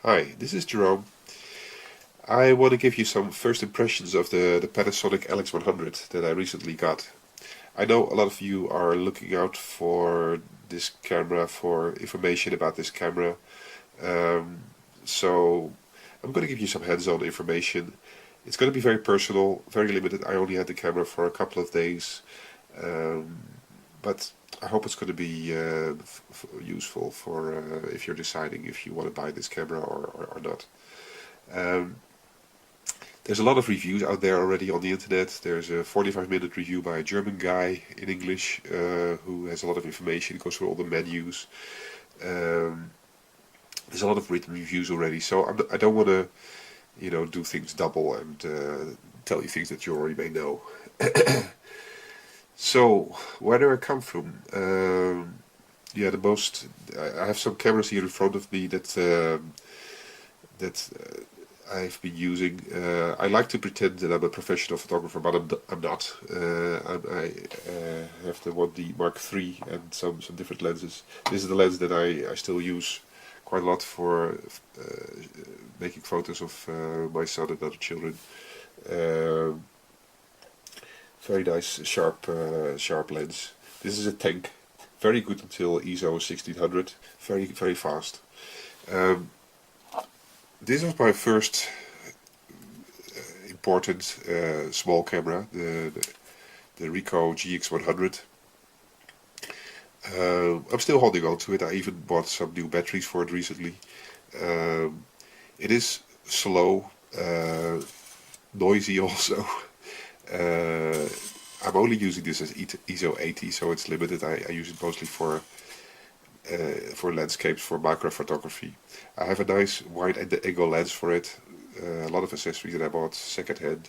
Hi, this is Jerome. I want to give you some first impressions of the Panasonic LX100 that I recently got. I know a lot of you are looking out for this camera, for information about this camera. Um, so I'm going to give you some hands-on information. It's going to be very personal, very limited. I only had the camera for a couple of days, um, but I hope it's going to be useful for if you're deciding if you want to buy this camera or not. Um, there's a lot of reviews out there already on the internet. There's a 45-minute review by a German guy in English who has a lot of information, goes through all the menus. Um, there's a lot of written reviews already, so I don't want to, do things double and tell you things that you already may know. So, where do I come from? Yeah, the most. I have some cameras here in front of me that I've been using. I like to pretend that I'm a professional photographer, but I'm not. I have the 1D Mark III and some different lenses. This is the lens that I still use quite a lot for making photos of my son and other children. Uh, Very nice, sharp lens. This is a tank, very good until ISO 1600. Very fast. Um, this was my first important small camera, the Ricoh GX100. I'm still holding on to it. I even bought some new batteries for it recently. It is slow, noisy also. Uh, I'm only using this as ISO 80, so it's limited. I use it mostly for landscapes, for micro photography. I have a nice wide angle lens for it. A lot of accessories that I bought secondhand.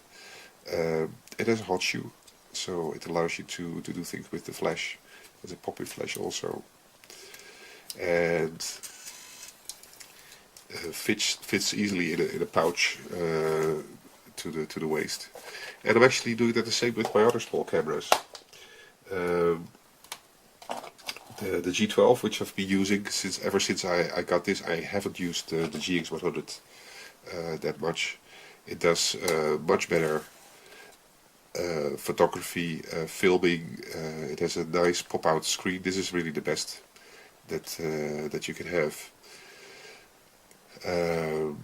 It has a hotshoe, so it allows you to do things with the flash. There's a pop-in flash also, and fits easily in a pouch to the waist. And I'm actually doing that the same with my other small cameras. Um, the G12, which I've been using ever since I got this, I haven't used the GX100 that much. It does much better photography, filming. It has a nice pop-out screen. This is really the best that you can have. Um,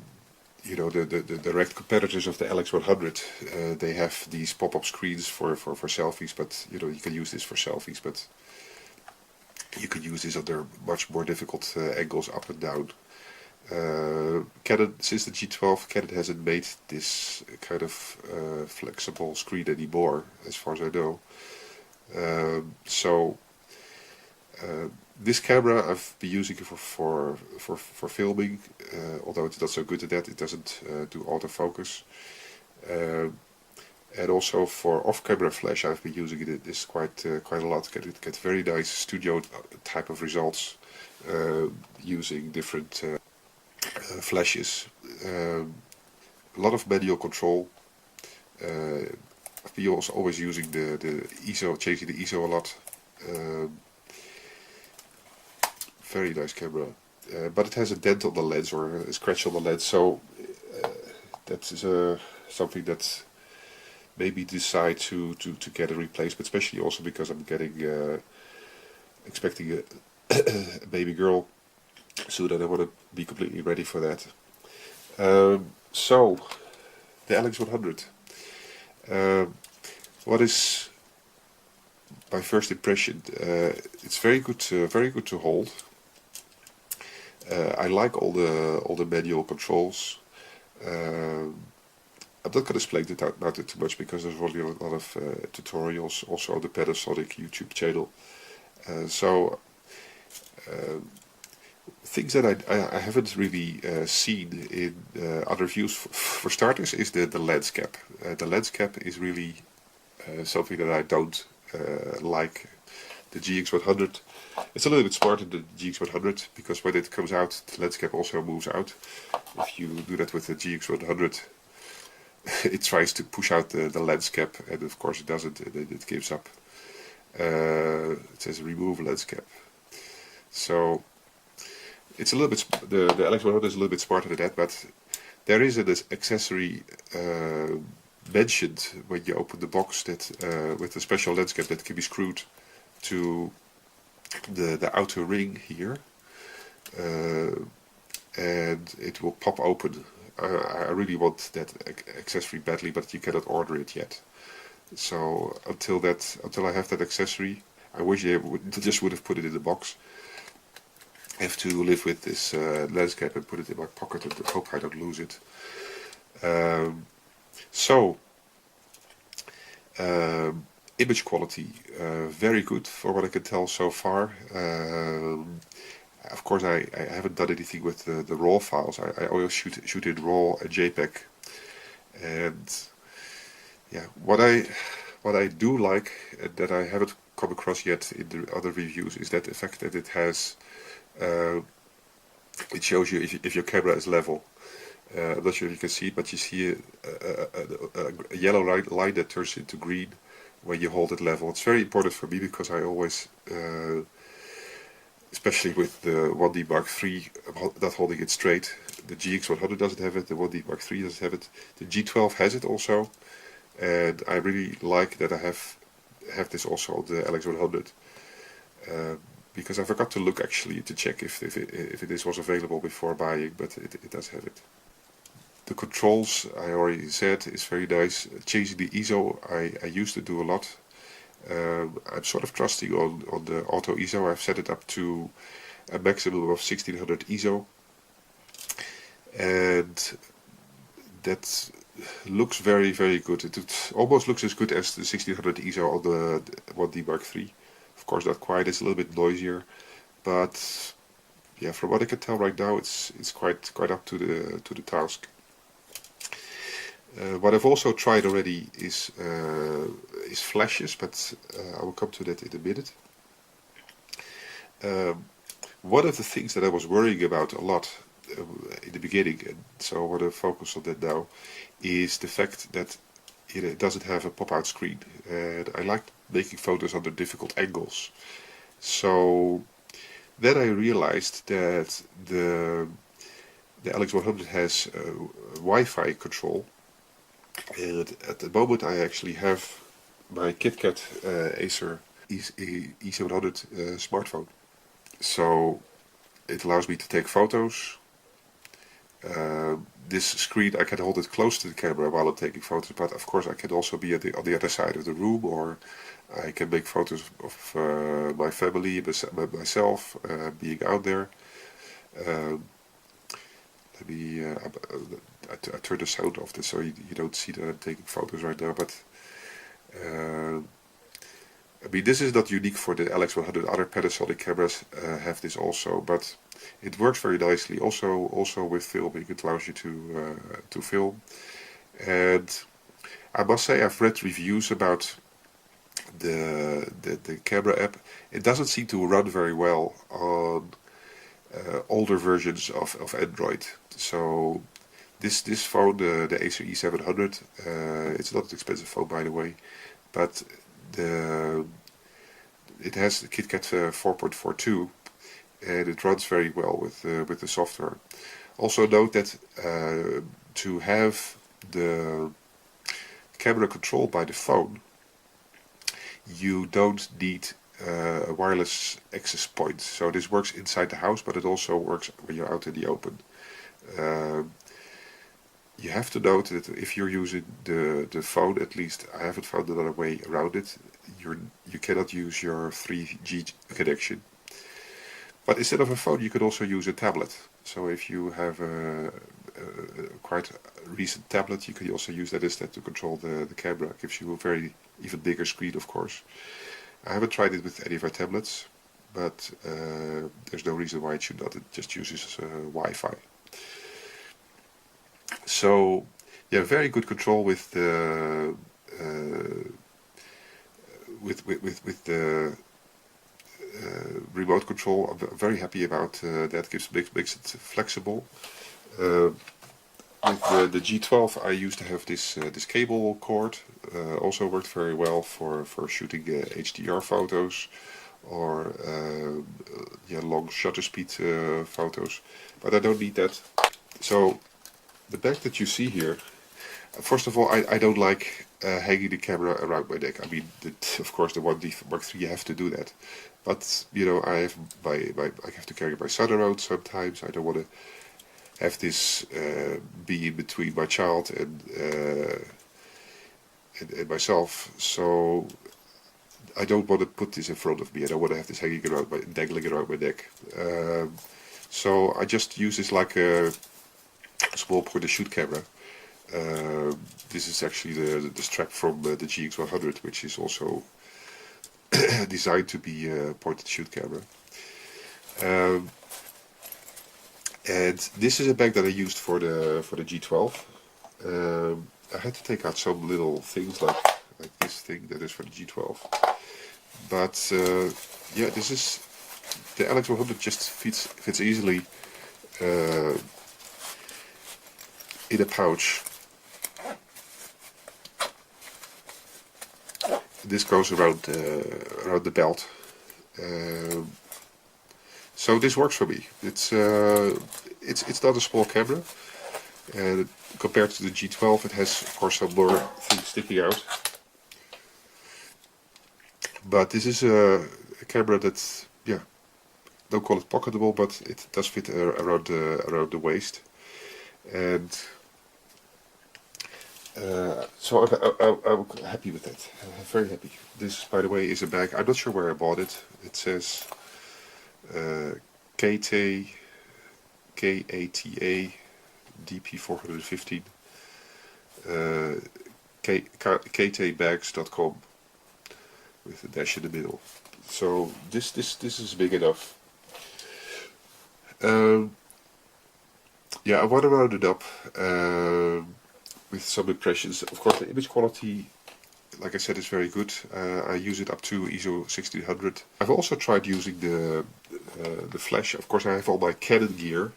the direct competitors of the LX100, they have these pop-up screens for selfies, but you can use this for selfies, but you can use this under much more difficult angles up and down. Canon, since the G12, Canon hasn't made this kind of flexible screen anymore, as far as I know. So this camera I've been using it for filming, although it's not so good at that. It doesn't do autofocus. And also for off-camera flash, I've been using this quite a lot. Get very nice studio type of results using different flashes. A lot of manual control. I've been also always using the ISO, changing the ISO a lot. Very nice camera, but it has a dent on the lens or a scratch on the lens, so that is something that maybe decide to get a replacement, especially also because I'm expecting a baby girl soon, and I want to be completely ready for that. So the LX100. What is my first impression? It's very good to hold. I like all the manual controls. I'm not going to explain it out too much because there's already a lot of tutorials also on the Panasonic YouTube channel. So things that I haven't really seen in other views. For starters, is the lens cap. The lens cap is really something that I don't like. The GX100. It's a little bit smarter than the GX100 because when it comes out, the lens cap also moves out. If you do that with the GX100, it tries to push out the lens cap, and of course it doesn't, and then it gives up. It says remove lens cap. So it's a little bit the LX100 is a little bit smarter than that, but there is an accessory mentioned when you open the box that with a special lens cap that can be screwed to the outer ring here, and it will pop open. I really want that accessory badly, but you cannot order it yet. So until I have that accessory, I wish they just would have put it in the box. I have to live with this lens cap and put it in my pocket and hope I don't lose it. Image quality, very good for what I can tell so far. Of course, I haven't done anything with the RAW files. I always shoot in RAW and JPEG, and yeah, what I do like that I haven't come across yet in the other reviews is that the fact that it has it shows you if your camera is level. I'm not sure if you can see it, but you see a yellow line that turns into green when you hold it level. It's very important for me because I always, especially with the 1D Mark III, I'm not holding it straight. The GX100 doesn't have it, the 1D Mark III doesn't have it. The G12 has it also, and I really like that I have this also on the LX100. Because I forgot to look actually to check if this was available before buying, but it does have it. The controls, I already said, is very nice. Changing the ISO, I used to do a lot. I'm sort of trusting on the auto ISO. I've set it up to a maximum of 1600 ISO. And that looks very, very good. It almost looks as good as the 1600 ISO on the 1D Mark III. Of course, not quite. It's a little bit noisier, but yeah, from what I can tell right now, it's quite up to the task. What I've also tried already is flashes, but I will come to that in a minute. One of the things that I was worrying about a lot in the beginning, and so I want to focus on that now, is the fact that it doesn't have a pop-out screen, and I like making photos under difficult angles. So then I realized that the LX100 has Wi-Fi control, and at the moment I actually have my KitKat Acer E700 smartphone. So it allows me to take photos. This screen, I can hold it close to the camera while I'm taking photos, but of course I can also be on the other side of the room, or I can make photos of my family, myself, being out there. Let me, I turn the sound off so you don't see that I'm taking photos right now, but I mean, this is not unique for the LX100. Other Panasonic cameras have this also, but it works very nicely. Also with filming, it allows you to film. And I must say, I've read reviews about the camera app. It doesn't seem to run very well on older versions of Android. So this phone, the Acer E700, it's not an expensive phone by the way, but it has the KitKat 4.42, and it runs very well with the software. Also note that to have the camera controlled by the phone, you don't need a wireless access point. So this works inside the house, but it also works when you're out in the open. You have to note that if you're using the phone, at least I haven't found another way around it, you cannot use your 3G connection. But instead of a phone, you could also use a tablet. So if you have a quite recent tablet, you could also use that instead to control the camera. It gives you a even bigger screen, of course. I haven't tried it with any of my tablets, but there's no reason why it should not. It just uses Wi-Fi. So yeah, very good control with the with the remote control. I'm very happy about that. Makes it flexible. With the G12, I used to have this cable cord. Also worked very well for shooting HDR photos, or yeah, long shutter speed photos, but I don't need that. So the bag that you see here, first of all, I don't like hanging the camera around my neck. I mean, of course, the 1D Mark III you have to do that, but you know, I have to carry my son around sometimes. I don't want to have this be in between my child and myself. So I don't want to put this in front of me. I don't want to have this hanging around dangling around my neck. So I just use this like a small point and shoot camera. This is actually the strap from the GX100, which is also designed to be a point and shoot camera. And this is a bag that I used for the G12. I had to take out some little things like this thing that is for the G12. But yeah, this is the LX100. Just fits easily in a pouch. This goes around the belt. So this works for me. It's not a small camera, and compared to the G12, it has of course some more things sticking out. But this is a camera that, yeah, don't call it pocketable, but it does fit around the waist, and so I'm happy with that. I'm very happy. This, by the way, is a bag. I'm not sure where I bought it. It says KTA DP415 KTbags.com with a dash in the middle. So this is big enough. Yeah, I want to round it up with some impressions. Of course, the image quality, like I said, is very good. I use it up to ISO 1600. I've also tried using the flash. Of course, I have all my Canon gear,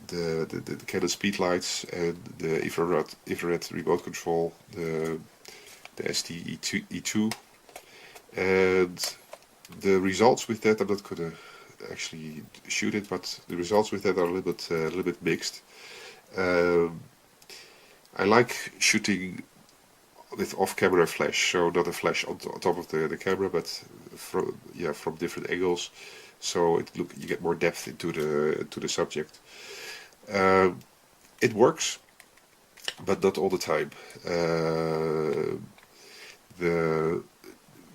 the Canon speed lights and the infrared remote control, the ST-E2, and the results with that, I'm not gonna actually shoot it, but the results with that are a little bit mixed. I like shooting with off-camera flash, so not a flash on top of the camera, but from different angles, so you get more depth into the subject. It works, but not all the time.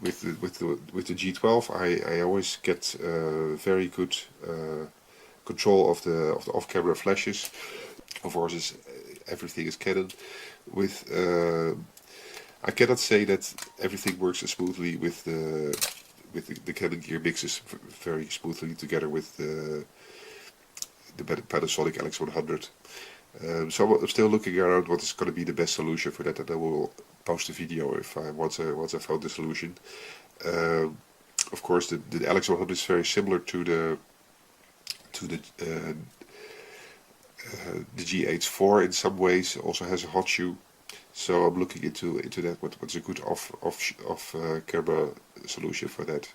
With the G12, I always get very good control of the off-camera flashes. Of course, everything is Canon. I cannot say that everything works as smoothly with the Canon gear mixes very smoothly together with the Panasonic LX100. So I'm still looking around what is going to be the best solution for that, and I will post a video if once I found the solution. Of course, the LX100 is very similar to the GH4 in some ways. Also has a hotshoe, so I'm looking into that. What's a good off camera solution for that?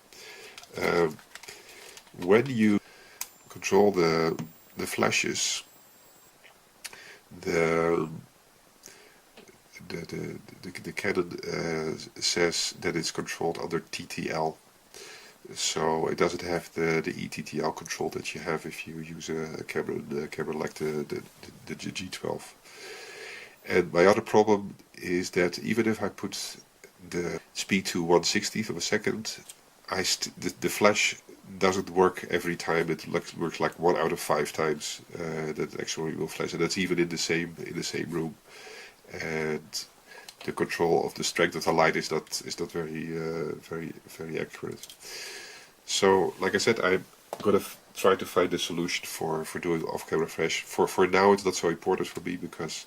When you control the flashes, the Canon says that it's controlled under TTL, so it doesn't have the ETTL control that you have if you use a camera like the G12. And my other problem is that even if I put the speed to 1/60th of a second, the flash doesn't work every time. It works like 1 out of 5 times that actually will flash, and that's even in the same room. And the control of the strength of the light is not very accurate. So, like I said, I'm gonna try to find a solution for doing off-camera flash. For now, it's not so important for me because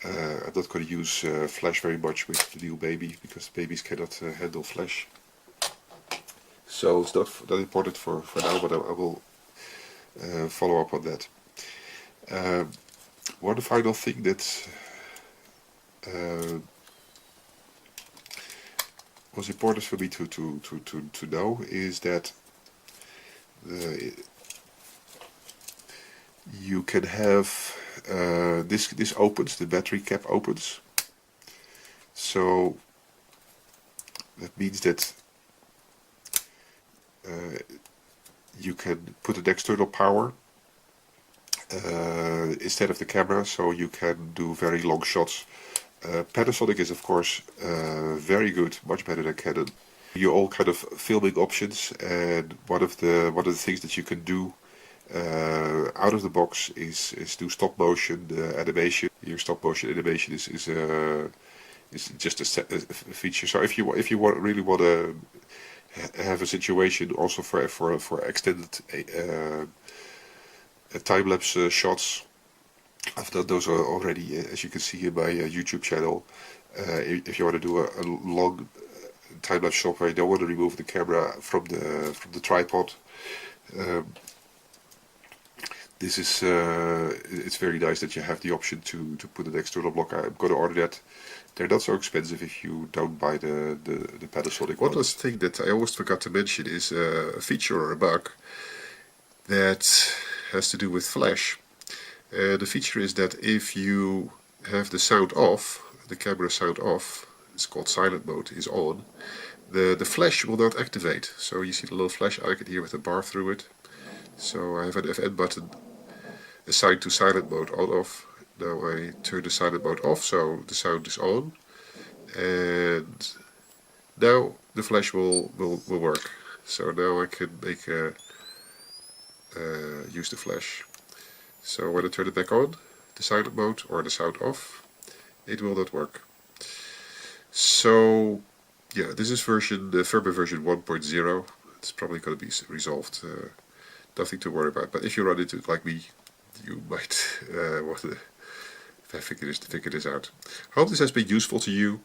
I'm not going to use flash very much with the new baby, because babies cannot handle flash. So it's not that important for now, but I will follow up on that. One final thing that what's important for me to know is that you can have this opens, the battery cap opens, so that means that you can put an external power instead of the camera, so you can do very long shots. Panasonic is of course very good, much better than Canon. You all kind of filming options, and one of the things that you can do out of the box is do stop motion animation. Your stop motion animation is just a feature. So if you really want to have a situation also for extended time-lapse shots. I've done those already, as you can see in my YouTube channel. If you want to do a long time-lapse shot where you don't want to remove the camera from the tripod, this is it's very nice that you have the option to put an external block. I'm going to order that. They're not so expensive if you don't buy the Panasonic. One last thing that I almost forgot to mention is a feature or a bug that has to do with flash. The feature is that if you have the sound off, the camera sound off, it's called silent mode, is on, the flash will not activate. So you see the little flash icon here with a bar through it. So I have an FN button assigned to silent mode on off. Now I turn the silent mode off, so the sound is on, and now the flash will work. So now I can make use the flash. So when I turn it back on, the silent mode or the sound off, it will not work. So yeah, this is firmware version 1.0. It's probably going to be resolved. Nothing to worry about. But if you run into it like me, you might want to figure this out. Hope this has been useful to you.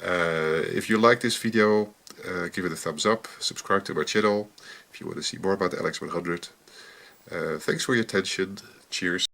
If you like this video, give it a thumbs up. Subscribe to my channel if you want to see more about the LX100. Thanks for your attention. Cheers.